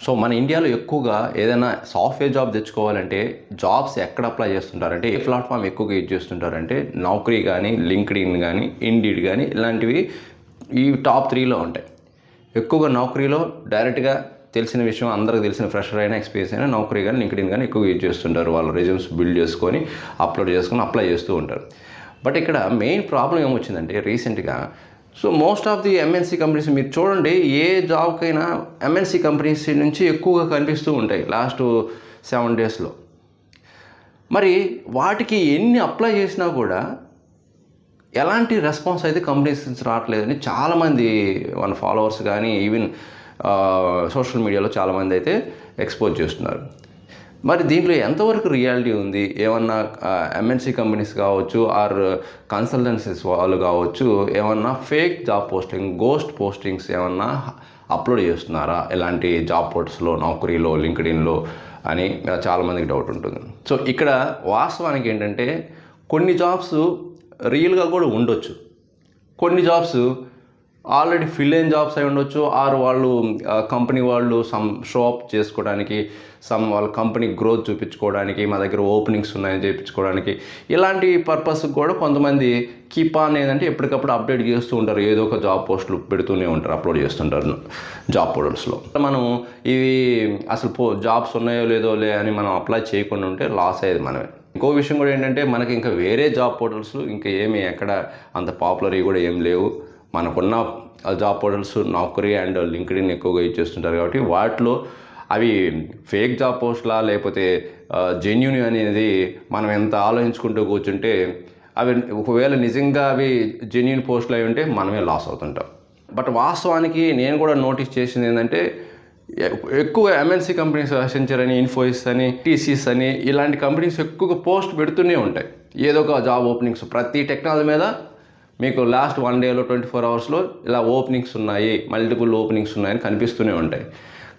So మన ఇండియాలో ఎక్కువగా ఏదైనా సాఫ్ట్వేర్ జాబ్ తెచ్చుకోవాలంటే జాబ్స్ ఎక్కడ అప్లై చేస్తుంటారంటే ఏ ప్లాట్ఫామ్ ఎక్కువగా యూజ్ చేస్తుంటారంటే నౌకరీ కానీ లింక్డ్ఇన్ కానీ ఇండీడ్ కానీ ఇలాంటివి ఈ టాప్ 3లో ఉంటాయి. ఎక్కువగా నౌకరీలో డైరెక్ట్గా తెలిసిన విషయం అందరికి తెలిసిన ఫ్రెషర్ అయినా ఎక్స్పీరియన్స్ అయినా నౌకరీ కానీ లింక్డ్ఇన్ కానీ ఎక్కువ యూజ్ చేస్తుంటారు. వాళ్ళు రెజ్యూమ్స్ బిల్డ్ చేసుకొని అప్లోడ్ చేసుకొని అప్లై చేస్తూ ఉంటారు. బట్ ఇక్కడ మెయిన్ ప్రాబ్లం ఏమొచ్చిందంటే రీసెంట్గా so most of the MNC companies మీరు చూడండి, ఏ జాబ్కైనా ఎంఎన్సీ కంపెనీస్ నుంచి ఎక్కువగా కనిపిస్తూ ఉంటాయి లాస్ట్ 7 డేస్లో. మరి వాటికి ఎన్ని అప్లై చేసినా కూడా ఎలాంటి రెస్పాన్స్ అయితే కంపెనీస్ నుంచి రావట్లేదని చాలామంది మన ఫాలోవర్స్ కానీ ఈవెన్ సోషల్ మీడియాలో చాలామంది అయితే ఎక్స్పోజ్ చేస్తున్నారు. మరి దీంట్లో ఎంతవరకు రియాలిటీ ఉంది? ఏమన్నా ఎంఎన్సీ కంపెనీస్ కావచ్చు ఆర్ కన్సల్టెన్సీస్ వాళ్ళు కావచ్చు ఏమన్నా fake job posting, ghost postings ఏమన్నా అప్లోడ్ చేస్తున్నారా ఇలాంటి జాబ్ పోర్టల్స్లో, నౌకరీలో, లింక్డ్ఇన్లో అని చాలామందికి డౌట్ ఉంటుంది. సో ఇక్కడ వాస్తవానికి ఏంటంటే కొన్ని జాబ్స్ రియల్గా కూడా ఉండొచ్చు, కొన్ని జాబ్స్ ఆల్రెడీ ఫిల్ అయిన జాబ్స్ అయి ఉండొచ్చు, ఆర్ వాళ్ళు కంపెనీ వాళ్ళు సమ్ షో అప్ చేసుకోవడానికి, వాళ్ళ కంపెనీ గ్రోత్ చూపించుకోవడానికి, మా దగ్గర ఓపెనింగ్స్ ఉన్నాయని చేయించుకోవడానికి, ఇలాంటి పర్పస్కి కూడా కొంతమంది కీప్ ఆన్ ఏంటంటే ఎప్పటికప్పుడు అప్డేట్ చేస్తూ ఉంటారు. ఏదో ఒక జాబ్ పోస్టులు పెడుతూనే ఉంటారు, అప్లోడ్ చేస్తుంటారు జాబ్ పోర్టల్స్లో. మనం ఇవి అసలు జాబ్స్ ఉన్నాయో లేదో అని మనం అప్లై చేయకుండా ఉంటే లాస్ అయ్యేది మనమే. ఇంకో విషయం కూడా ఏంటంటే మనకి ఇంకా వేరే జాబ్ పోర్టల్స్ ఇంకా ఏమి ఎక్కడ అంత పాపులర్ కూడా ఏం లేవు. మనకున్న job portals Naukri and LinkedIn ఎక్కువగా యూజ్ చేస్తుంటారు కాబట్టి వాటిలో అవి ఫేక్ జాబ్ పోస్ట్లా లేకపోతే జెన్యూన్ అనేది మనం ఎంత ఆలోచించుకుంటూ కూర్చుంటే అవి ఒకవేళ నిజంగా అవి జెన్యూన్ పోస్టులు అయి ఉంటే మనమే లాస్ అవుతుంటాం. బట్ వాస్తవానికి నేను కూడా నోటీస్ చేసింది ఏంటంటే ఎక్కువ ఎంఎన్సీ కంపెనీస్ అసెంచర్ అని, ఇన్ఫోసిస్ అని, టీసీఎస్ అని ఇలాంటి కంపెనీస్ ఎక్కువగా పోస్ట్ పెడుతూనే ఉంటాయి ఏదో ఒక జాబ్ ఓపెనింగ్స్. ప్రతి టెక్నాలజీ మీద మీకు లాస్ట్ 1 డేలో 24 అవర్స్లో ఇలా ఓపెనింగ్స్ ఉన్నాయి, మల్టిపుల్ ఓపెనింగ్స్ ఉన్నాయని కనిపిస్తూనే ఉంటాయి.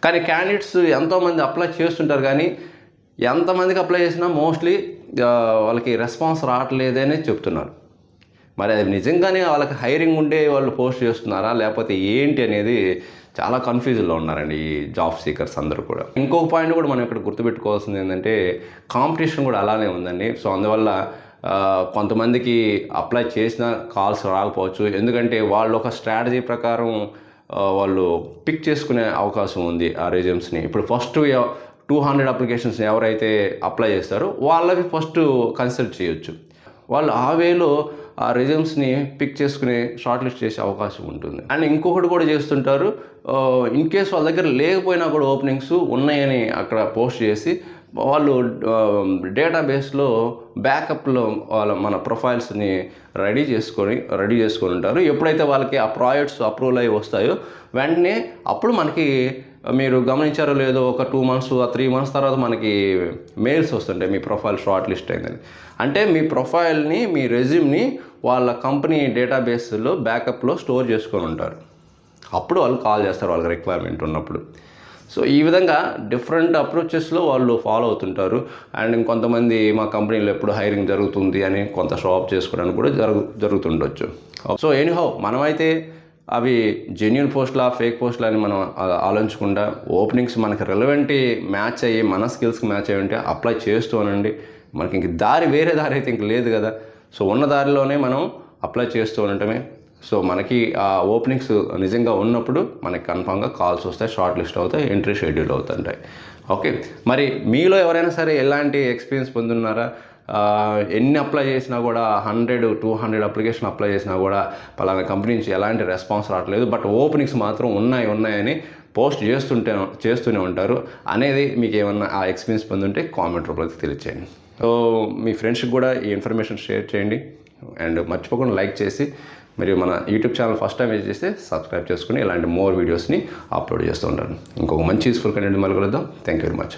కానీ క్యాండిడేట్స్ ఎంతోమంది అప్లై చేస్తుంటారు, కానీ ఎంతమందికి అప్లై చేసినా మోస్ట్లీ వాళ్ళకి రెస్పాన్స్ రావట్లేదని చెప్తున్నారు. మరి అది నిజంగానే వాళ్ళకి హైరింగ్ ఉండే వాళ్ళు పోస్ట్ చేస్తున్నారా లేకపోతే ఏంటి అనేది చాలా కన్ఫ్యూజన్లో ఉన్నారండి ఈ జాబ్ సీకర్స్ అందరూ కూడా. ఇంకొక పాయింట్ కూడా మనం ఇక్కడ గుర్తుపెట్టుకోవాల్సింది ఏంటంటే కాంపిటీషన్ కూడా అలానే ఉందండి. సో అందువల్ల కొంతమందికి అప్లై చేసిన కాల్స్ రాకపోవచ్చు, ఎందుకంటే వాళ్ళు ఒక స్ట్రాటజీ ప్రకారం వాళ్ళు పిక్ చేసుకునే అవకాశం ఉంది ఆ రెజ్యూమ్స్ని. ఇప్పుడు ఫస్ట్ 200 అప్లికేషన్స్ ఎవరైతే అప్లై చేస్తారో వాళ్ళకి ఫస్ట్ కన్సిడర్ చేయొచ్చు. వాళ్ళు ఆ వేలో ఆ రెజ్యూమ్స్ని పిక్ చేసుకుని షార్ట్ లిస్ట్ చేసే అవకాశం ఉంటుంది. అండ్ ఇంకొకటి కూడా చేస్తుంటారు, ఇన్ కేస్ వాళ్ళ దగ్గర లేకపోయినా కూడా ఓపెనింగ్స్ ఉన్నాయని అక్కడ పోస్ట్ చేసి వాళ్ళు డేటాబేస్లో బ్యాకప్లో మన ప్రొఫైల్స్ని రెడీ చేసుకొని ఉంటారు. ఎప్పుడైతే వాళ్ళకి ఆ ప్రాజెక్ట్స్ అప్రూవల్ అయ్యి వస్తాయో వెంటనే అప్పుడు మనకి మీరు గమనించారో లేదో ఒక 2 months 3 months తర్వాత మనకి మెయిల్స్ వస్తుంటాయి మీ ప్రొఫైల్ షార్ట్ లిస్ట్ అయిందని. అంటే మీ ప్రొఫైల్ని, మీ రెజ్యూమ్ని వాళ్ళ కంపెనీ డేటాబేస్లో బ్యాకప్లో స్టోర్ చేసుకొని ఉంటారు. అప్పుడు వాళ్ళు కాల్ చేస్తారు వాళ్ళకి రిక్వైర్మెంట్ ఉన్నప్పుడు. సో ఈ విధంగా డిఫరెంట్ అప్రోచెస్లో వాళ్ళు ఫాలో అవుతుంటారు. అండ్ ఇంకొంతమంది మా కంపెనీలో ఎప్పుడు హైరింగ్ జరుగుతుంది అని కొంత షో అప్ చేసుకోవడానికి కూడా జరుగుతుండొచ్చు. సో ఎనీహౌ మనమైతే అవి జెన్యూన్ పోస్ట్లా ఫేక్ పోస్ట్లా అని మనం ఆలోచించకుండా ఓపెనింగ్స్ మనకి రెలవెంట్ మ్యాచ్ అయ్యి మన స్కిల్స్కి మ్యాచ్ అయ్యి ఉంటే అప్లై చేస్తూ అనండి. మనకి ఇంక వేరే దారి అయితే ఇంక లేదు కదా. సో ఉన్న దారిలోనే మనం అప్లై చేస్తూ ఉండటమే. సో మనకి ఆ ఓపెనింగ్స్ నిజంగా ఉన్నప్పుడు మనకి కన్ఫామ్గా కాల్స్ వస్తాయి, షార్ట్ లిస్ట్ అవుతాయి, ఎంట్రీ షెడ్యూల్ అవుతుంటాయి. ఓకే, మరి మీలో ఎవరైనా సరే ఎలాంటి ఎక్స్పీరియన్స్ పొందున్నారా? ఎన్ని అప్లై చేసినా కూడా 100-200 అప్లికేషన్ అప్లై చేసినా కూడా పలానా కంపెనీ నుంచి ఎలాంటి రెస్పాన్స్ రావట్లేదు, బట్ ఓపెనింగ్స్ మాత్రం ఉన్నాయని పోస్ట్ చేస్తూనే ఉంటారు అనేది మీకు ఏమన్నా ఆ ఎక్స్పీరియన్స్ పొందుంటే కామెంట్ రూపంలో తెలియచేయండి. సో మీ ఫ్రెండ్స్కి కూడా ఈ ఇన్ఫర్మేషన్ షేర్ చేయండి. అండ్ మర్చిపోకుండా లైక్ చేసి మరియు మన YouTube channel first time visit చేస్తే సబ్స్క్రైబ్ చేసుకుని ఇలాంటి మోర్ వీడియోస్ని అప్లోడ్ చేస్తూ ఉంటాను. ఇంకొక మంచి యూస్ఫుల్ కంటెంట్ మళ్ళీ కలుద్దాం. Thank you very much.